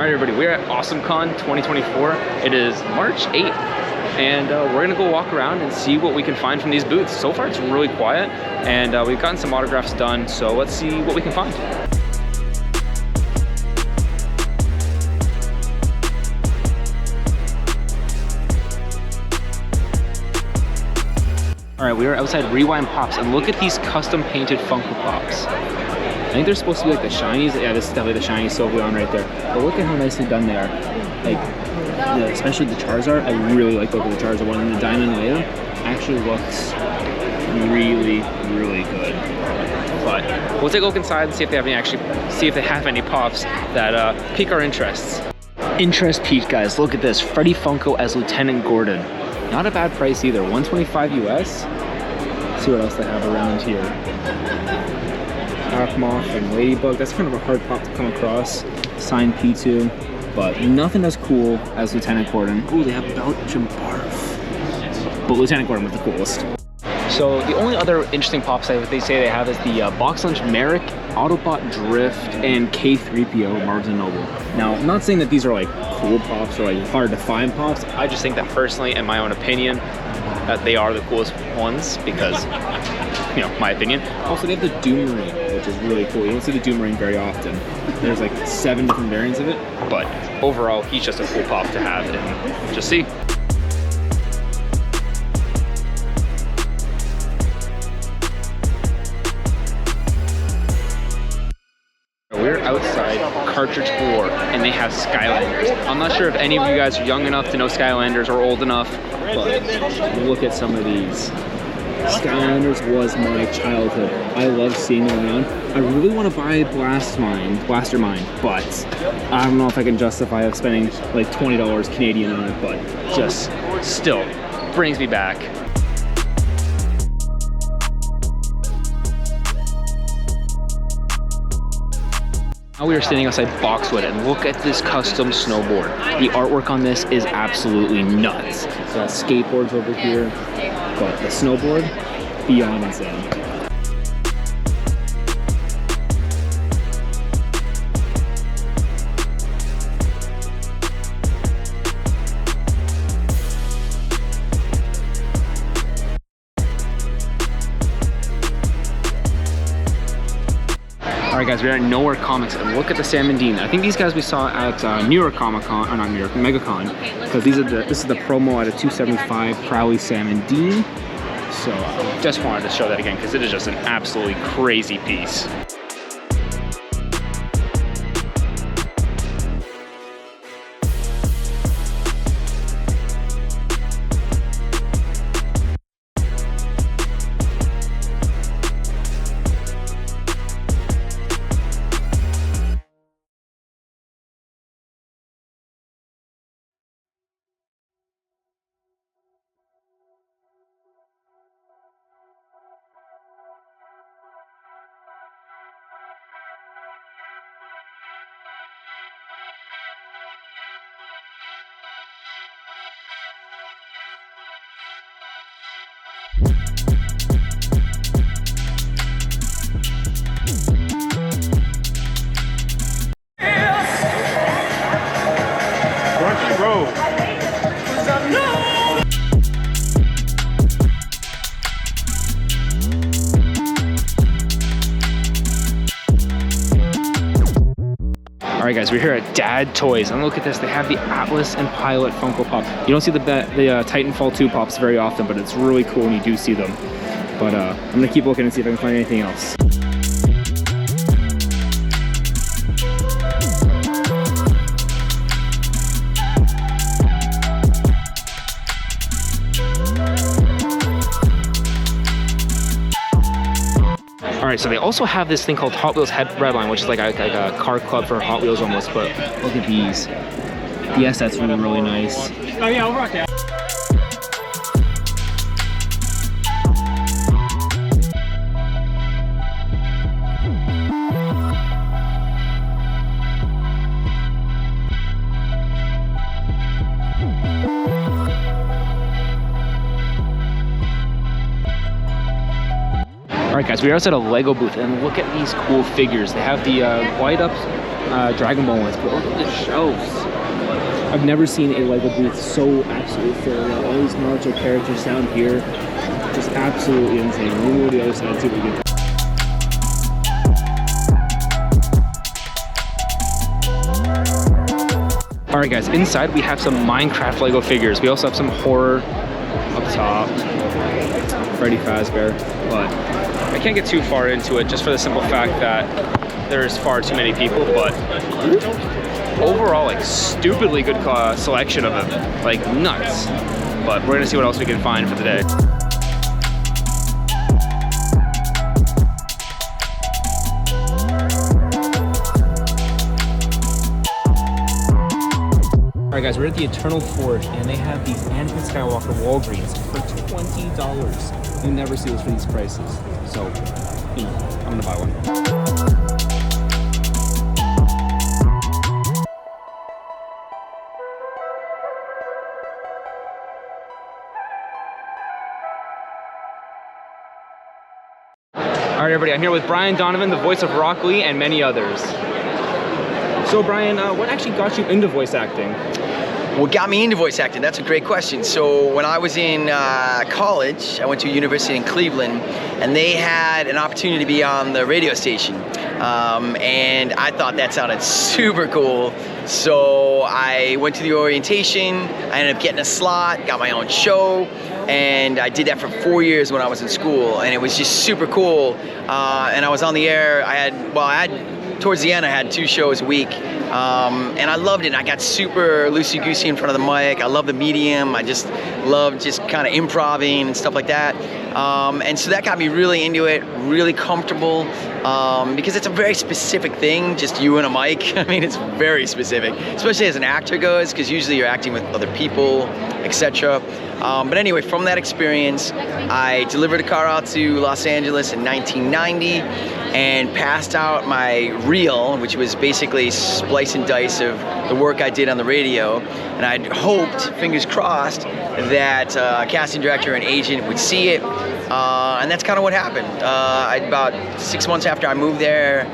Alright everybody, we're at Awesomecon 2024. It is March 8th, and we're gonna go walk around and see what we can find from these booths. So far it's really quiet, and we've gotten some autographs done, so let's see what we can find. Alright, we are outside Rewind Pops, and look at these custom painted Funko Pops. I think they're supposed to be like the shinies. Yeah, this is definitely the shiny Sylveon right there. But look at how nicely done they are. Like, especially the Charizard. I really like the look of the Charizard one. And the Diamond Leia actually looks really, really good. But we'll take a look inside and see if they have any pops that pique our interests. Interest peak, guys. Look at this. Freddy Funko as Lieutenant Gordon. Not a bad price either. $125 US. Let's see what else they have around here. Moth and Ladybug. That's kind of a hard pop to come across. Signed P2, but nothing as cool as Lieutenant Gordon. Ooh, they have Belgian Barf. But Lieutenant Gordon was the coolest. So the only other interesting pops that they say they have is the Box Lunch Merrick, Autobot Drift, and K3PO Barnes & Noble. Now, I'm not saying that these are like cool pops or like hard to find pops. I just think that personally, in my own opinion, that they are the coolest ones because, you know, my opinion. Also, they have the Doom Marine, which is really cool. You don't see the Doom Marine very often. There's like 7 different variants of it, but overall, he's just a cool pop to have and just see. We're outside Cartridge War, and they have Skylanders. I'm not sure if any of you guys are young enough to know Skylanders or old enough, but look at some of these. Skylanders was my childhood. I love seeing them around. I really want to buy Blastermind, but I don't know if I can justify spending like $20 Canadian on it, but just still brings me back. Now we are standing outside Boxwood, and look at this custom snowboard. The artwork on this is absolutely nuts. So skateboards over here, but the snowboard, beyond insane. Alright guys, we're at Nowhere Comics, and look at the Sam and Dean. I think these guys we saw at New York Comic Con, or not New York, MegaCon, because this is the promo at a $275 Crowley Sam and Dean. So just wanted to show that again because it is just an absolutely crazy piece. Alright guys, we're here at Dad Toys, and look at this. They have the Atlas and Pilot Funko Pop. You don't see the Titanfall 2 pops very often, but it's really cool when you do see them. But I'm gonna keep looking and see if I can find anything else. Alright, so they also have this thing called Hot Wheels Redline, which is like a car club for Hot Wheels almost, but look at these. Yes, that's really nice. Oh yeah, I'll rock it. Alright guys, we are outside a Lego booth, and look at these cool figures. They have the light up Dragon Ball ones, but look at the shelves. I've never seen a Lego booth so absolutely full. All these Naruto characters down here, just absolutely insane. We'll go to the other side and see what we get. Alright guys, inside we have some Minecraft Lego figures. We also have some horror up top. Freddy Fazbear, but I can't get too far into it just for the simple fact that there's far too many people, but overall, like, stupidly good selection of them, like nuts. But we're gonna see what else we can find for the day. Alright guys, we're at the Eternal Forge, and they have these Anakin Skywalker Walgreens for $20. You never see this for these prices, so I'm gonna buy one. All right, everybody, I'm here with Brian Donovan, the voice of Rock Lee, and many others. So, Brian, what actually got you into voice acting? What got me into voice acting? That's a great question. So when I was in college, I went to a university in Cleveland, and they had an opportunity to be on the radio station. And I thought that sounded super cool. So I went to the orientation, I ended up getting a slot, got my own show, and I did that for 4 years when I was in school, and it was just super cool. And I was on the air, towards the end, I had 2 shows a week, and I loved it. I got super loosey-goosey in front of the mic. I love the medium. I just love just kind of improvising and stuff like that. And so that got me really into it, really comfortable, because it's a very specific thing, just you and a mic. I mean, it's very specific, especially as an actor goes, because usually you're acting with other people, etc. But anyway, from that experience, I delivered a car out to Los Angeles in 1990 and passed out my reel, which was basically splice and dice of the work I did on the radio. And I'd hoped, fingers crossed, that a casting director and agent would see it. And that's kind of what happened. About 6 months after I moved there,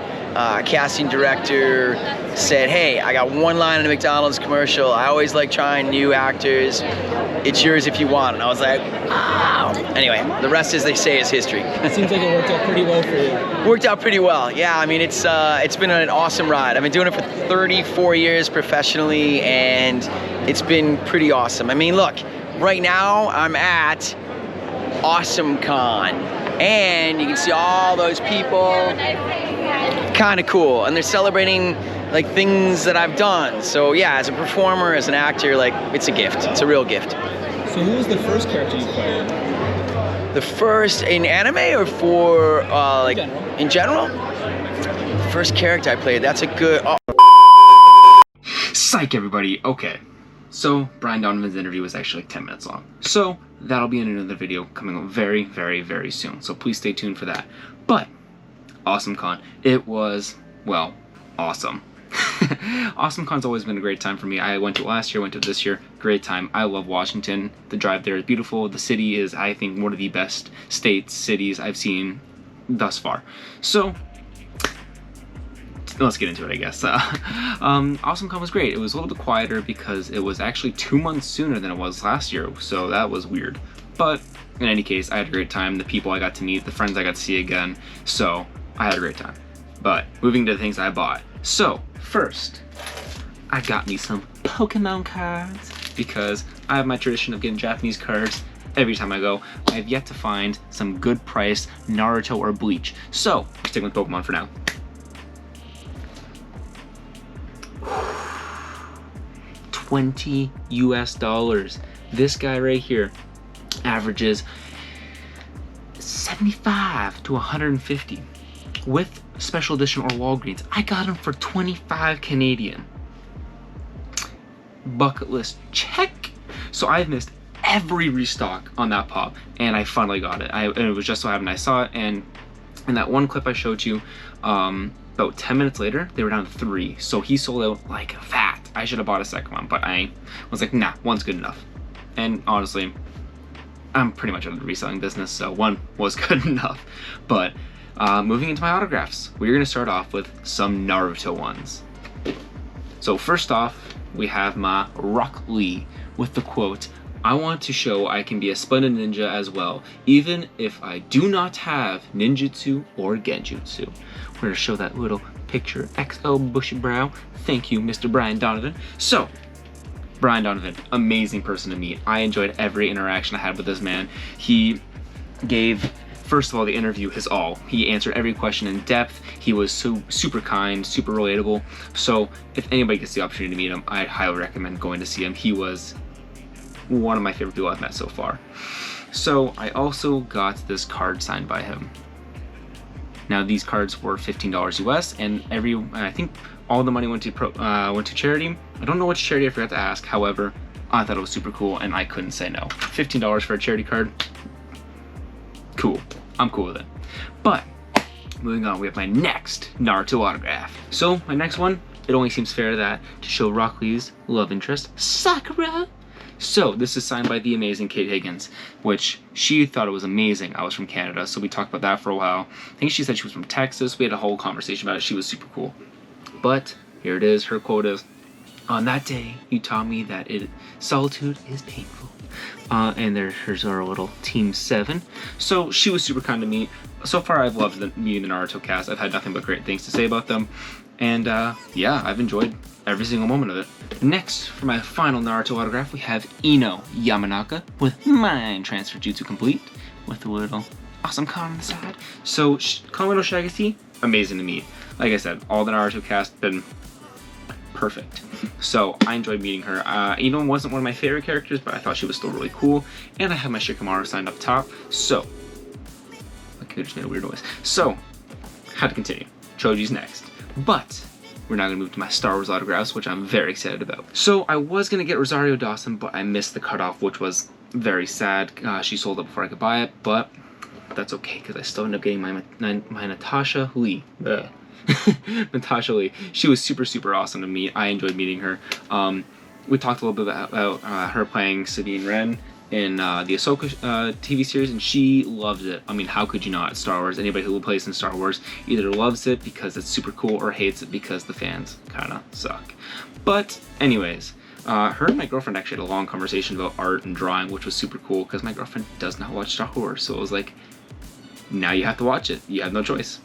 casting director said, "Hey, I got one line in a McDonald's commercial. I always like trying new actors. It's yours if you want." And I was like, "Wow." Anyway, the rest, as they say, is history. It seems like it worked out pretty well for you. Worked out pretty well. Yeah, I mean, it's been an awesome ride. I've been doing it for 34 years professionally, and it's been pretty awesome. I mean, look, right now I'm at Awesomecon, and you can see all those people. Kind of cool, and they're celebrating like things that I've done. So yeah, as a performer, as an actor, like, it's a gift. It's a real gift. So who was the first character you played? The first in anime or for like in general? The first character I played. That's a good. Psych, everybody. Okay, so Brian Donovan's interview was actually like 10 minutes long. So that'll be in another video coming up very, very, very soon. So please stay tuned for that. But Awesomecon, it was, well, awesome. Awesomecon's always been a great time for me. I went to it last year, went to it this year, great time. I love Washington. The drive there is beautiful. The city is, I think, one of the best cities I've seen thus far. So let's get into it, I guess. Awesomecon was great. It was a little bit quieter because it was actually 2 months sooner than it was last year, so that was weird. But in any case, I had a great time. The people I got to meet, the friends I got to see again, so I had a great time. But moving to the things I bought. So first, I got me some Pokemon cards because I have my tradition of getting Japanese cards every time I go. I have yet to find some good price Naruto or Bleach. So I'm sticking with Pokemon for now. $20 US. This guy right here averages 75 to 150 with special edition or Walgreens. I got him for 25 Canadian. Bucket list check. So I've missed every restock on that pop, and I finally got it. And it was just so happened I saw it, and in that one clip I showed you, about 10 minutes later, they were down to 3. So he sold out like that. I should have bought a second one, but I was like, nah, one's good enough. And honestly, I'm pretty much out of the reselling business, so one was good enough. But moving into my autographs, we're gonna start off with some Naruto ones. So first off, we have my Rock Lee with the quote, "I want to show I can be a splendid ninja as well, even if I do not have ninjutsu or genjutsu." We're going to show that little picture, XO bushy brow. Thank you, Mr. Brian Donovan. So, Brian Donovan, amazing person to meet. I enjoyed every interaction I had with this man. He gave, first of all, the interview his all. He answered every question in depth. He was so super kind, super relatable. So if anybody gets the opportunity to meet him, I highly recommend going to see him. He was one of my favorite people I've met so far. So I also got this card signed by him. Now these cards were $15 US, and I think all the money went to charity. I don't know which charity, I forgot to ask. However, I thought it was super cool, and I couldn't say no. $15 for a charity card, cool. I'm cool with it. But moving on, we have my next Naruto autograph. So my next one, it only seems fair that to show Rock Lee's love interest, Sakura. So this is signed by the amazing Kate Higgins, which she thought it was amazing. I was from Canada, so we talked about that for a while. I think she said she was from Texas. We had a whole conversation about it. She was super cool. But here it is. Her quote is, "On that day, you taught me that solitude is painful." And here's our little Team 7. So she was super kind to me. So far, I've loved meeting the Naruto cast. I've had nothing but great things to say about them. And yeah, I've enjoyed every single moment of it. Next, for my final Naruto autograph, we have Ino Yamanaka with Mind Transfer Jutsu complete with a little Awesomecon on the side. So, Kamado Shaggy, amazing to meet. Like I said, all the Naruto cast been perfect. So I enjoyed meeting her. Ino wasn't one of my favorite characters, but I thought she was still really cool. And I have my Shikamaru signed up top. So, okay, I just made a weird noise. So, had to continue. Choji's next. But we're now going to move to my Star Wars autographs, which I'm very excited about. So I was going to get Rosario Dawson, but I missed the cutoff, which was very sad. She sold it before I could buy it, but that's okay, because I still ended up getting my Natasha Lee. Natasha Lee. She was super, super awesome to meet. I enjoyed meeting her. We talked a little bit about her playing Sabine Wren in the Ahsoka TV series, and she loved it. I mean, how could you not? Star Wars, anybody who plays in Star Wars either loves it because it's super cool or hates it because the fans kind of suck. But anyways, her and my girlfriend actually had a long conversation about art and drawing, which was super cool because my girlfriend does not watch Star Wars, so it was like, now you have to watch it. You have no choice.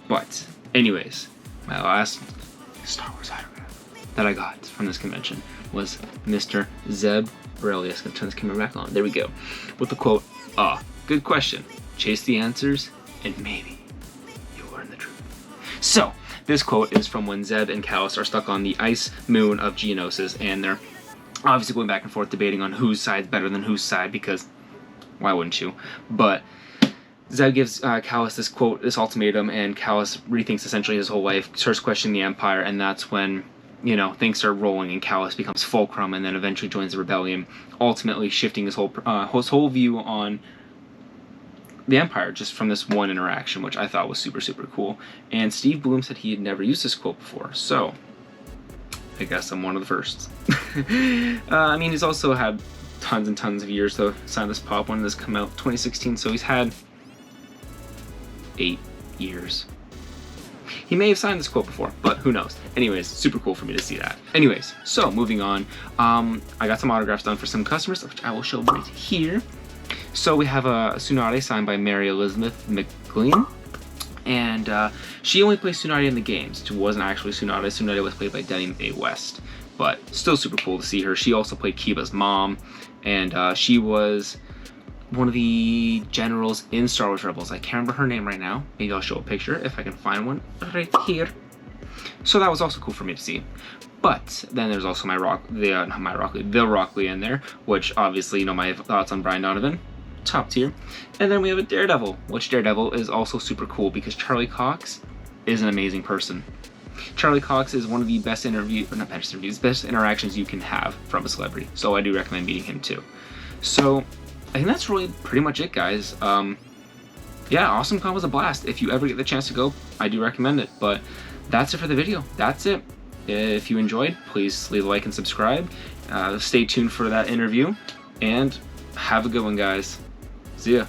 But anyways, my last Star Wars autograph that I got from this convention was Mr. Zeb Aurelius. Gonna turn this camera back on. There we go. With the quote, good question. Chase the answers, and maybe you'll learn the truth. So, this quote is from when Zeb and Callus are stuck on the ice moon of Geonosis, and they're obviously going back and forth debating on whose side's better than whose side, because why wouldn't you? But Zeb gives Callus this quote, this ultimatum, and Callus rethinks essentially his whole life, starts questioning the Empire, and that's when, you know, things start rolling and Callus becomes Fulcrum and then eventually joins the rebellion, ultimately shifting his whole view on the Empire just from this one interaction, which I thought was super, super cool. And Steve Bloom said he had never used this quote before, so I guess I'm one of the firsts. I mean, he's also had tons and tons of years to sign this pop. When did this come out? 2016, so he's had 8 years. He may have signed this quote before, but who knows. Anyways, super cool for me to see that. Anyways, so moving on. I got some autographs done for some customers, which I will show right here. So we have a Tsunade signed by Mary Elizabeth McLean. And she only plays Tsunade in the games. She wasn't actually Tsunade. Tsunade was played by Denny Mae West. But still super cool to see her. She also played Kiba's mom. And she was one of the generals in Star Wars Rebels. I can't remember her name right now. Maybe I'll show a picture if I can find one right here. So that was also cool for me to see. But then there's also the Rock Lee in there, which obviously, you know, my thoughts on Brian Donovan, top tier. And then we have a Daredevil, which Daredevil is also super cool because Charlie Cox is an amazing person. Charlie Cox is one of the best best interactions you can have from a celebrity. So I do recommend meeting him too. So I think that's really pretty much it, guys. Yeah, Awesomecon was a blast. If you ever get the chance to go, I do recommend it. But that's it for the video. That's it. If you enjoyed, please leave a like and subscribe. Stay tuned for that interview. And have a good one, guys. See ya.